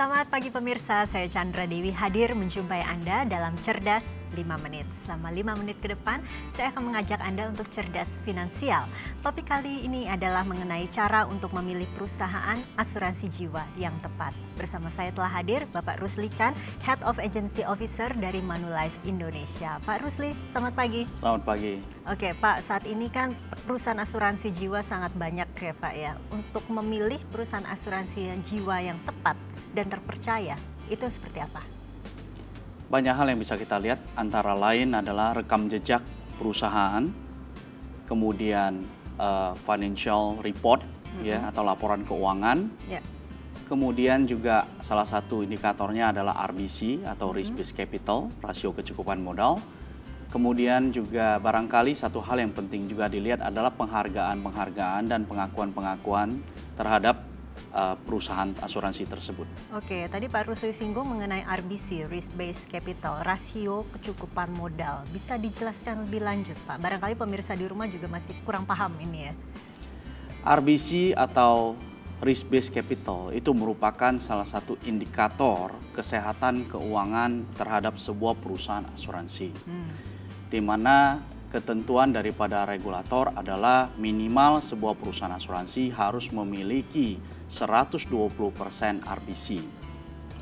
Selamat pagi pemirsa, saya Chandra Dewi hadir menjumpai Anda dalam Cerdas 5 Menit. Selama 5 menit ke depan, saya akan mengajak Anda untuk cerdas finansial. Topik kali ini adalah mengenai cara untuk memilih perusahaan asuransi jiwa yang tepat. Bersama saya telah hadir Bapak Rusli Chan, Head of Agency Officer dari Manulife Indonesia. Pak Rusli, selamat pagi. Selamat pagi. Oke Pak, saat ini kan perusahaan asuransi jiwa sangat banyak ya Pak ya. Untuk memilih perusahaan asuransi jiwa yang tepat dan terpercaya, itu seperti apa? Banyak hal yang bisa kita lihat, antara lain adalah rekam jejak perusahaan, kemudian financial report ya atau laporan keuangan. Kemudian juga salah satu indikatornya adalah RBC atau risk based capital, rasio kecukupan modal. Kemudian juga barangkali satu hal yang penting juga dilihat adalah penghargaan dan pengakuan terhadap perusahaan asuransi tersebut. Oke, tadi Pak Rusli singgung mengenai RBC, Risk Based Capital, rasio kecukupan modal. Bisa dijelaskan lebih lanjut Pak? Barangkali pemirsa di rumah juga masih kurang paham ini ya. RBC atau Risk Based Capital itu merupakan salah satu indikator kesehatan keuangan terhadap sebuah perusahaan asuransi. Di mana ketentuan daripada regulator adalah minimal sebuah perusahaan asuransi harus memiliki 120% RBC.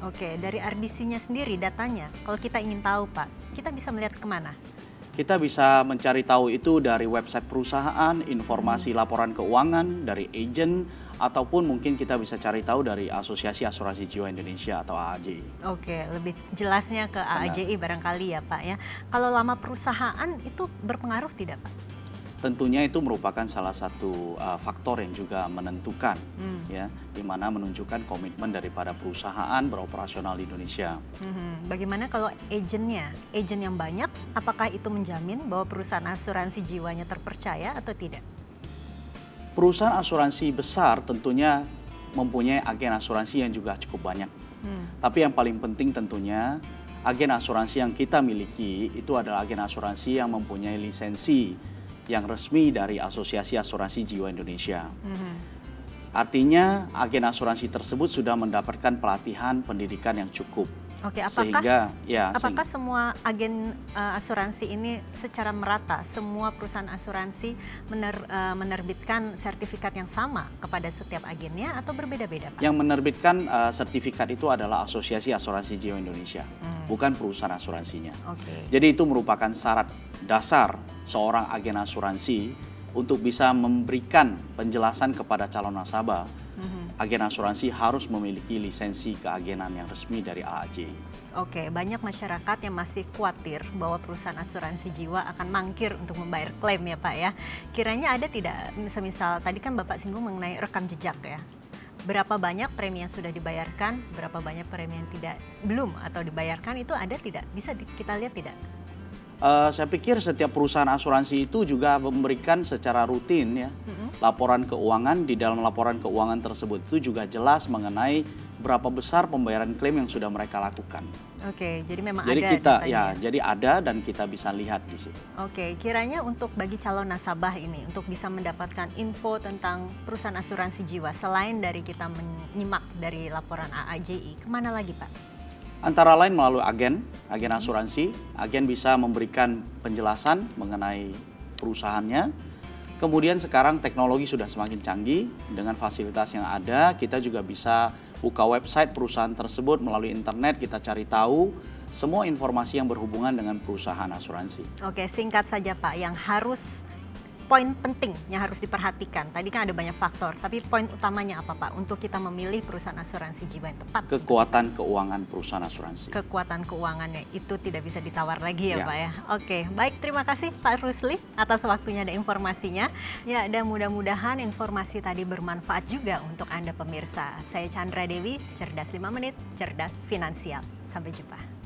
Oke, dari RBC-nya sendiri datanya, kalau kita ingin tahu Pak, kita bisa melihat kemana? Kita bisa mencari tahu itu dari website perusahaan, informasi laporan keuangan, dari agent, ataupun mungkin kita bisa cari tahu dari Asosiasi Asuransi Jiwa Indonesia atau AAJI. Oke, lebih jelasnya ke AAJI barangkali ya Pak ya. Kalau lama perusahaan itu berpengaruh tidak Pak? Tentunya itu merupakan salah satu faktor yang juga menentukan, ya, di mana menunjukkan komitmen daripada perusahaan beroperasional di Indonesia. Bagaimana kalau agennya, agen yang banyak, apakah itu menjamin bahwa perusahaan asuransi jiwanya terpercaya atau tidak? Perusahaan asuransi besar tentunya mempunyai agen asuransi yang juga cukup banyak. Tapi yang paling penting tentunya agen asuransi yang kita miliki itu adalah agen asuransi yang mempunyai lisensi yang resmi dari Asosiasi Asuransi Jiwa Indonesia. Artinya agen asuransi tersebut sudah mendapatkan pelatihan pendidikan yang cukup. Oke, apakah semua agen asuransi ini secara merata, semua perusahaan asuransi menerbitkan sertifikat yang sama kepada setiap agennya atau berbeda-beda Pak? Yang menerbitkan sertifikat itu adalah Asosiasi Asuransi Jiwa Indonesia, bukan perusahaan asuransinya. Jadi itu merupakan syarat dasar seorang agen asuransi untuk bisa memberikan penjelasan kepada calon nasabah. Agen asuransi harus memiliki lisensi keagenan yang resmi dari AAJI. Oke, banyak masyarakat yang masih khawatir bahwa perusahaan asuransi jiwa akan mangkir untuk membayar klaim ya Pak ya. Kiranya ada tidak, misal tadi kan Bapak singgung mengenai rekam jejak ya. Berapa banyak premi yang sudah dibayarkan, berapa banyak premi yang belum atau dibayarkan, itu ada tidak? Bisa kita lihat tidak? Saya pikir setiap perusahaan asuransi itu juga memberikan secara rutin ya laporan keuangan. Di dalam laporan keuangan tersebut itu juga jelas mengenai berapa besar pembayaran klaim yang sudah mereka lakukan. Oke, jadi memang jadi ada kita datanya. Jadi ada dan kita bisa lihat di situ. Oke, kiranya untuk bagi calon nasabah ini untuk bisa mendapatkan info tentang perusahaan asuransi jiwa selain dari kita menyimak dari laporan AAJI, kemana lagi Pak? Antara lain melalui agen asuransi. Agen bisa memberikan penjelasan mengenai perusahaannya. Kemudian sekarang teknologi sudah semakin canggih, dengan fasilitas yang ada kita juga bisa buka website perusahaan tersebut melalui internet, kita cari tahu semua informasi yang berhubungan dengan perusahaan asuransi. Oke, singkat saja Pak, yang poin penting yang harus diperhatikan. Tadi kan ada banyak faktor, tapi poin utamanya apa Pak untuk kita memilih perusahaan asuransi jiwa yang tepat? Kekuatan keuangan perusahaan asuransi. Kekuatan keuangannya itu tidak bisa ditawar lagi ya Pak ya. Oke, baik, terima kasih Pak Rusli atas waktunya dan informasinya. Ya, dan mudah-mudahan informasi tadi bermanfaat juga untuk Anda pemirsa. Saya Chandra Dewi, Cerdas 5 Menit, Cerdas Finansial. Sampai jumpa.